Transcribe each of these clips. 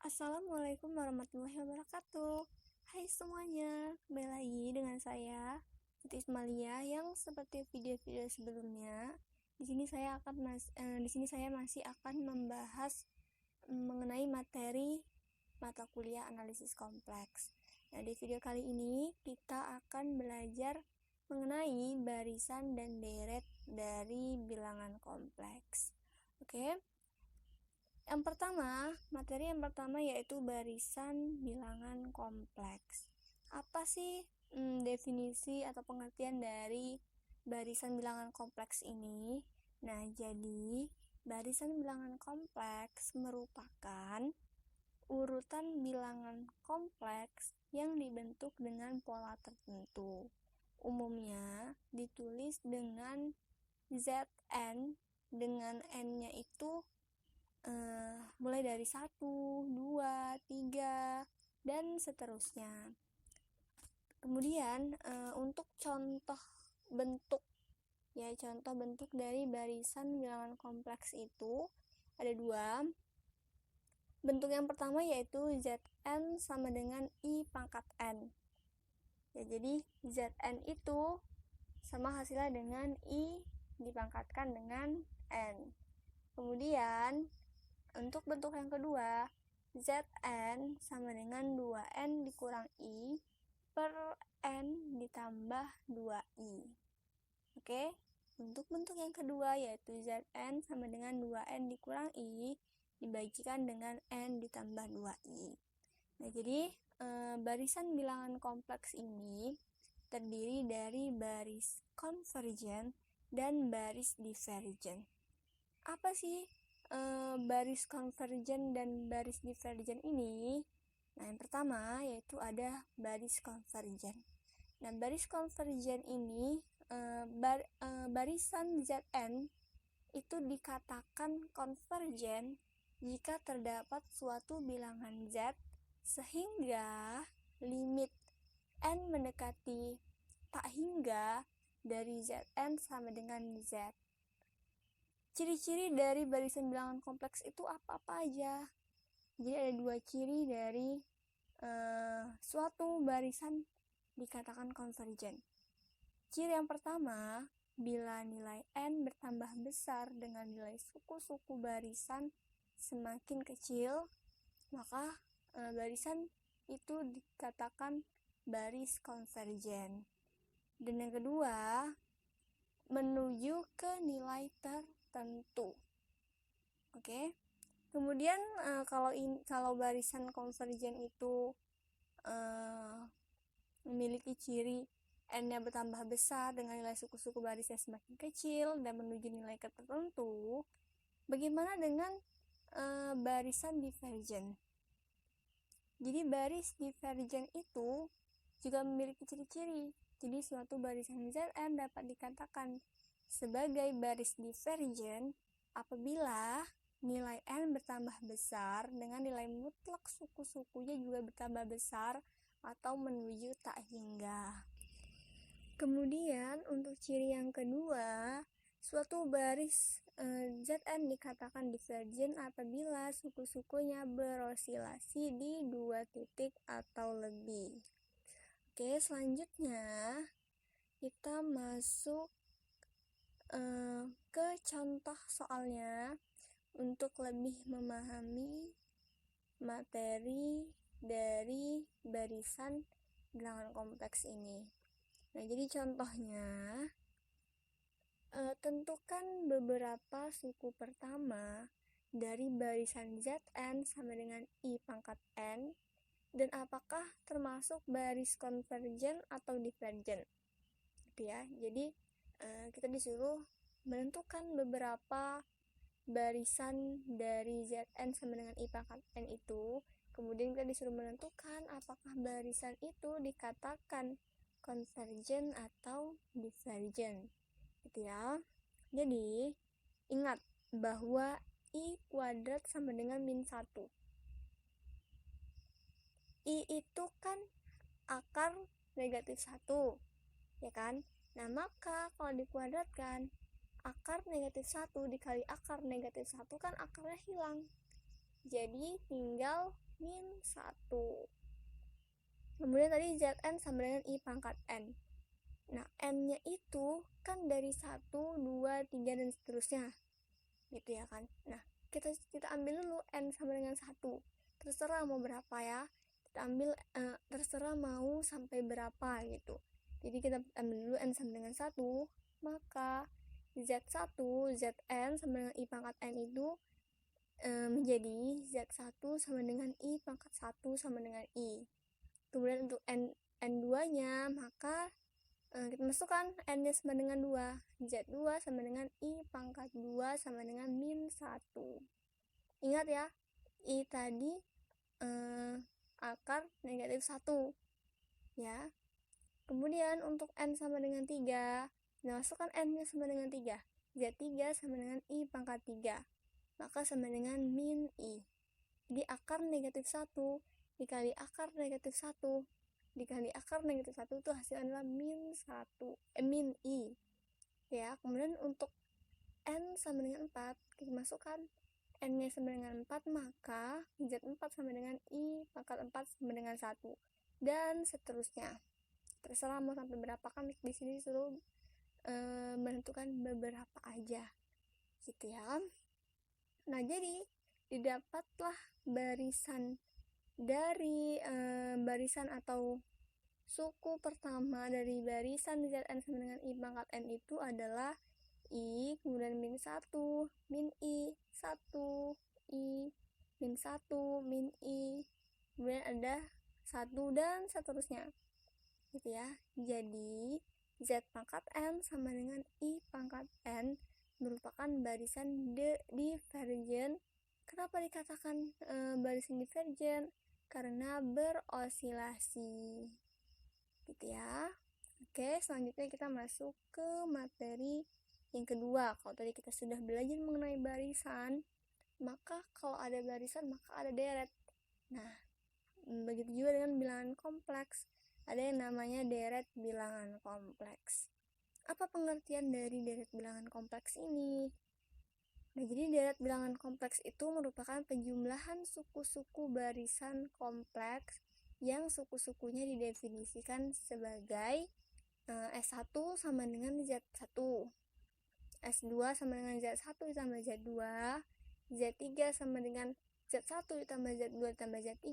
Assalamualaikum warahmatullahi wabarakatuh. Hai semuanya, kembali lagi dengan saya Siti Ismalia yang seperti video-video sebelumnya. Di sini saya masih akan membahas mengenai materi mata kuliah analisis kompleks. Nah, di video kali ini kita akan belajar mengenai barisan dan deret dari bilangan kompleks. Oke. Materi yang pertama yaitu barisan bilangan kompleks. Apa sih definisi atau pengertian dari barisan bilangan kompleks ini? Nah, jadi barisan bilangan kompleks merupakan urutan bilangan kompleks yang dibentuk dengan pola tertentu. Umumnya ditulis dengan Zn dengan n-nya itu mulai dari 1, 2, 3, dan seterusnya. Kemudian untuk contoh bentuk dari barisan bilangan kompleks itu ada dua. Bentuk yang pertama yaitu Zn sama dengan I pangkat n. Ya, jadi Zn itu sama hasilnya dengan I dipangkatkan dengan n. Kemudian untuk bentuk yang kedua, Zn sama dengan 2n dikurang I per n ditambah 2I. Oke, untuk bentuk yang kedua yaitu Zn sama dengan 2n dikurang I dibagikan dengan n ditambah 2I. Nah, jadi barisan bilangan kompleks ini terdiri dari baris konvergen dan baris divergen. Apa sih baris konvergen dan baris divergen ini? Nah, yang pertama yaitu ada baris konvergen. Nah, baris konvergen ini barisan Zn itu dikatakan konvergen jika terdapat suatu bilangan Z sehingga limit n mendekati tak hingga dari Zn sama dengan Z. Ciri-ciri dari barisan bilangan kompleks itu apa-apa aja? Jadi ada dua ciri dari suatu barisan dikatakan konvergen. Ciri yang pertama, bila nilai n bertambah besar dengan nilai suku-suku barisan semakin kecil, maka barisan itu dikatakan baris konvergen. Dan yang kedua, menuju ke nilai tertentu. Oke. Kemudian kalau barisan konvergen itu memiliki ciri n-nya bertambah besar dengan nilai suku-suku barisnya semakin kecil dan menuju nilai tertentu, bagaimana dengan barisan divergen? Jadi baris divergen itu juga memiliki ciri-ciri. Jadi suatu barisan Zn dapat dikatakan sebagai baris divergen apabila nilai n bertambah besar dengan nilai mutlak suku-sukunya juga bertambah besar atau menuju tak hingga. Kemudian untuk ciri yang kedua, suatu baris Zn dikatakan divergen apabila suku-sukunya berosilasi di 2 titik atau lebih. Oke, selanjutnya kita masuk ke contoh soalnya untuk lebih memahami materi dari barisan bilangan kompleks ini. Nah, jadi contohnya tentukan beberapa suku pertama dari barisan Zn sama dengan I pangkat n dan apakah termasuk baris konvergen atau divergen. Gitu ya. Jadi kita disuruh menentukan beberapa barisan dari Zn sama dengan I pangkat n itu. Kemudian kita disuruh menentukan apakah barisan itu dikatakan konvergen atau divergen. Gitu ya. Jadi ingat bahwa I kuadrat sama dengan -1. I itu kan akar negatif 1, ya kan? Nah, maka kalau dikuadratkan akar negatif 1 dikali akar negatif 1 kan akarnya hilang. jadi tinggal min 1. Kemudian tadi Zn sama dengan I pangkat N. Nah, N-nya itu kan dari 1, 2, 3, dan seterusnya. Gitu ya kan. Nah, kita ambil dulu N sama dengan 1. Terserah mau berapa ya. Kita ambil terserah mau sampai berapa gitu. Jadi kita ambil dulu N sama dengan 1. Maka Z1, Zn sama dengan I pangkat N itu menjadi Z1 sama dengan I pangkat 1 sama dengan I. Kemudian untuk N2-nya, maka kita masukkan N-nya sama dengan 2. Z2 sama dengan I pangkat 2 sama dengan min 1. Ingat ya, I tadi akar negatif 1. Ya. Kemudian untuk N sama dengan 3, kita masukkan N-nya sama dengan 3. Z3 sama dengan I pangkat 3. Maka sama dengan min I. Jadi akar negatif 1 dikali akar negatif 1 dikali akar negatif 1 itu hasilnya adalah min I. Ya, kemudian untuk N sama dengan 4, kita masukkan N-nya sama dengan 4, maka Z4 sama dengan I pangkat 4 sama dengan 1. Dan seterusnya. Terserah mau sampai berapa, kan di sini disuruh menentukan beberapa aja. Gitu ya. Nah, jadi didapatlah barisan dari barisan atau suku pertama dari barisan Zn sama dengan I pangkat N itu adalah I, kemudian min 1, min I, 1, I, min 1, min I, kemudian ada 1 dan seterusnya. Gitu ya. Jadi Z pangkat N sama dengan I pangkat N merupakan barisan divergen. Kenapa dikatakan barisan divergen? Karena berosilasi. Gitu ya. Oke, selanjutnya kita masuk ke materi yang kedua. Kalau tadi kita sudah belajar mengenai barisan, maka kalau ada barisan maka ada deret. Nah, begitu juga dengan bilangan kompleks. Ada yang namanya deret bilangan kompleks. Apa pengertian dari deret bilangan kompleks ini? Nah, jadi deret bilangan kompleks itu merupakan penjumlahan suku-suku barisan kompleks yang suku-sukunya didefinisikan sebagai S1 sama dengan Z1, S2 sama dengan Z1 ditambah Z2, Z3 sama dengan Z1 ditambah Z2 ditambah Z3,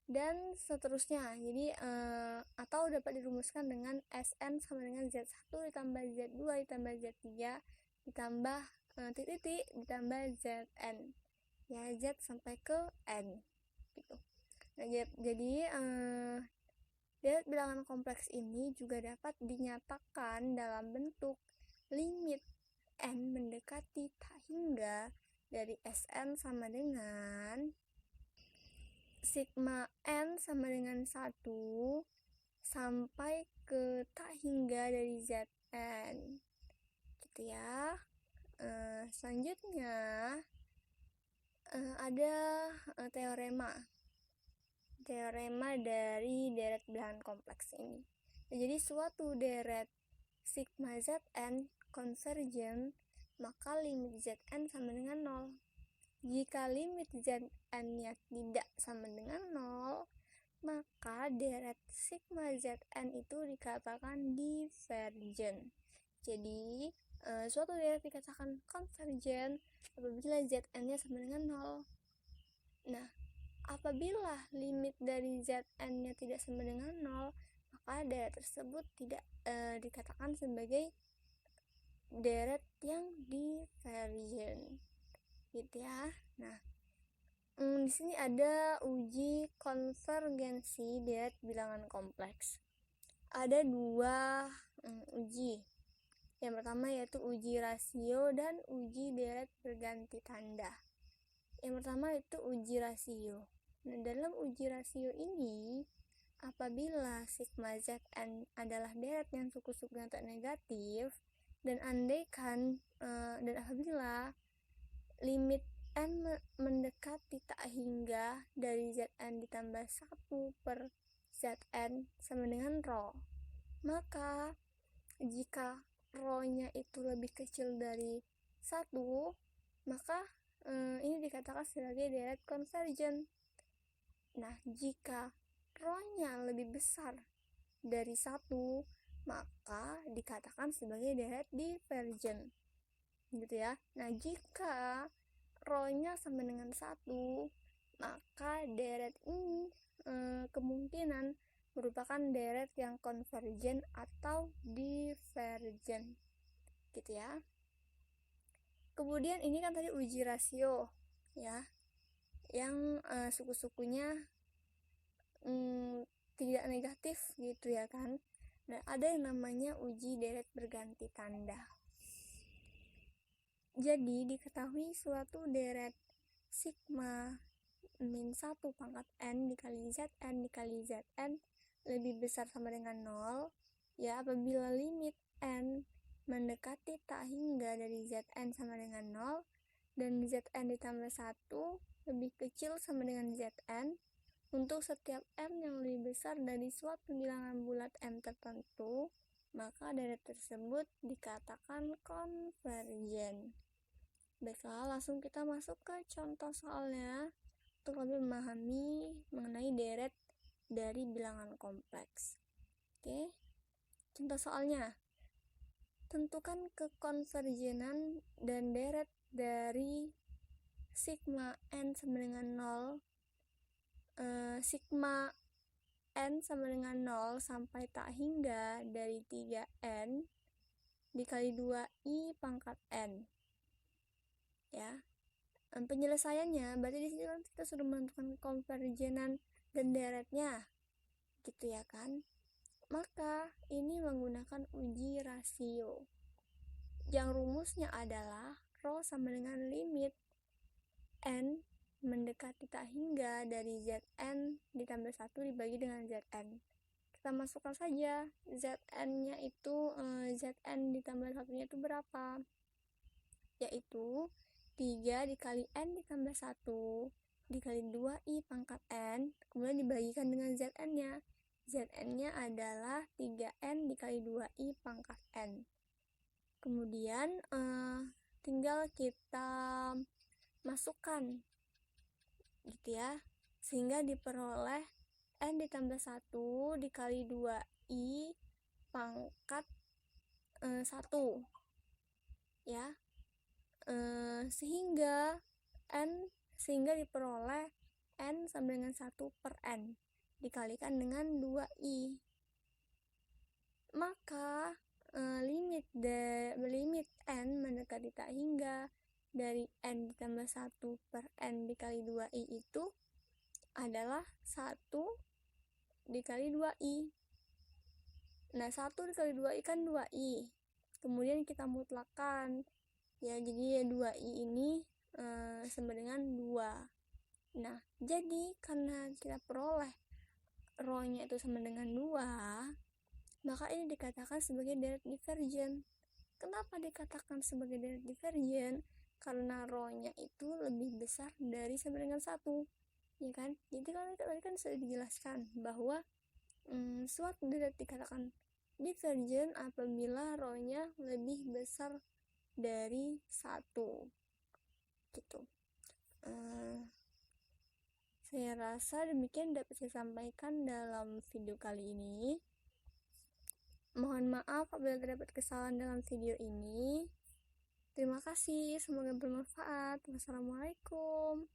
dan seterusnya. Jadi atau dapat dirumuskan dengan Sn sama dengan Z1 ditambah Z2 ditambah Z3 ditambah titik ditambah Zn, ya, Z sampai ke N gitu. Nah, jadi deret bilangan kompleks ini juga dapat dinyatakan dalam bentuk limit N mendekati tak hingga dari Sn sama dengan sigma N sama dengan 1 sampai ke tak hingga dari Zn. Gitu ya. Selanjutnya ada teorema dari deret bilangan kompleks ini. Jadi suatu deret sigma Zn konvergen, maka limit Zn sama dengan 0. Jika limit Zn-nya tidak sama dengan 0, maka deret sigma Zn itu dikatakan divergen. Jadi suatu deret dikatakan konvergen apabila Zn-nya sama dengan 0. Nah, apabila limit dari Zn-nya tidak sama dengan 0, maka deret tersebut tidak dikatakan sebagai deret yang divergen. Gitu ya. Nah, di sini ada uji konvergensi deret bilangan kompleks. Ada 2 uji. Yang pertama yaitu uji rasio dan uji deret berganti tanda. Yang pertama itu uji rasio. Nah, dalam uji rasio ini, apabila sigma Zn adalah deret yang suku-sukunya tak negatif, dan andaikan dan apabila limit N mendekati tak hingga dari Zn ditambah 1 per Zn sama dengan rho, maka jika rho-nya itu lebih kecil dari 1, maka ini dikatakan sebagai deret konvergen. Nah, jika rho-nya lebih besar dari 1, maka dikatakan sebagai deret divergen. Gitu ya. Nah, jika rho-nya sama dengan 1, maka deret ini kemungkinan merupakan deret yang konvergen atau divergen. Gitu ya. Kemudian ini kan tadi uji rasio ya, yang suku-sukunya tidak negatif gitu ya kan. Nah, ada yang namanya uji deret berganti tanda. Jadi diketahui suatu deret sigma min 1 pangkat n dikali zn dikali zn lebih besar sama dengan 0 ya apabila limit n mendekati tak hingga dari zn sama dengan 0 dan zn ditambah 1 lebih kecil sama dengan zn untuk setiap m yang lebih besar dari suatu bilangan bulat m tertentu, maka deret tersebut dikatakan konvergen. Baiklah, langsung kita masuk ke contoh soalnya untuk lebih memahami mengenai deret dari bilangan kompleks. Oke, contoh soalnya. Tentukan kekonvergenan dan deret dari sigma n sama dengan 0, sigma n sama dengan 0 sampai tak hingga dari 3n dikali 2i pangkat n. Ya, penyelesaiannya berarti di sini kan kita sudah menentukan konvergenan dan deretnya gitu ya kan. Maka ini menggunakan uji rasio yang rumusnya adalah rho sama dengan limit n mendekati tak hingga dari zn ditambah 1 dibagi dengan zn. Kita masukkan saja zn nya itu zn ditambah 1 nya itu berapa, yaitu 3 dikali n ditambah 1 dikali 2i pangkat n, kemudian dibagikan dengan zn nya. Zn nya adalah 3n dikali 2i pangkat n. Kemudian tinggal kita masukkan gitu ya, sehingga diperoleh n ditambah 1 dikali 2i pangkat 1 ya. Sehingga diperoleh n sama dengan 1 per n dikalikan dengan 2i. Maka limit n mendekati tak hingga dari n ditambah 1 per n dikali 2i itu adalah 1 dikali 2i. Nah, 1 dikali 2i kan 2i. Kemudian kita mutlakkan ya, jadi 2i ini sama dengan 2. Nah, jadi karena kita peroleh rho-nya itu sama dengan 2, maka ini dikatakan sebagai deret divergen. Kenapa dikatakan sebagai deret divergen? Karena rho-nya itu lebih besar dari sama dengan 1, ya kan? Jadi kalau tadi kan sudah dijelaskan bahwa suatu deret dikatakan divergen apabila rho-nya lebih besar dari 1 gitu. Saya rasa demikian dapat saya sampaikan dalam video kali ini. Mohon maaf apabila terdapat kesalahan dalam video ini. Terima kasih, semoga bermanfaat. Wassalamualaikum.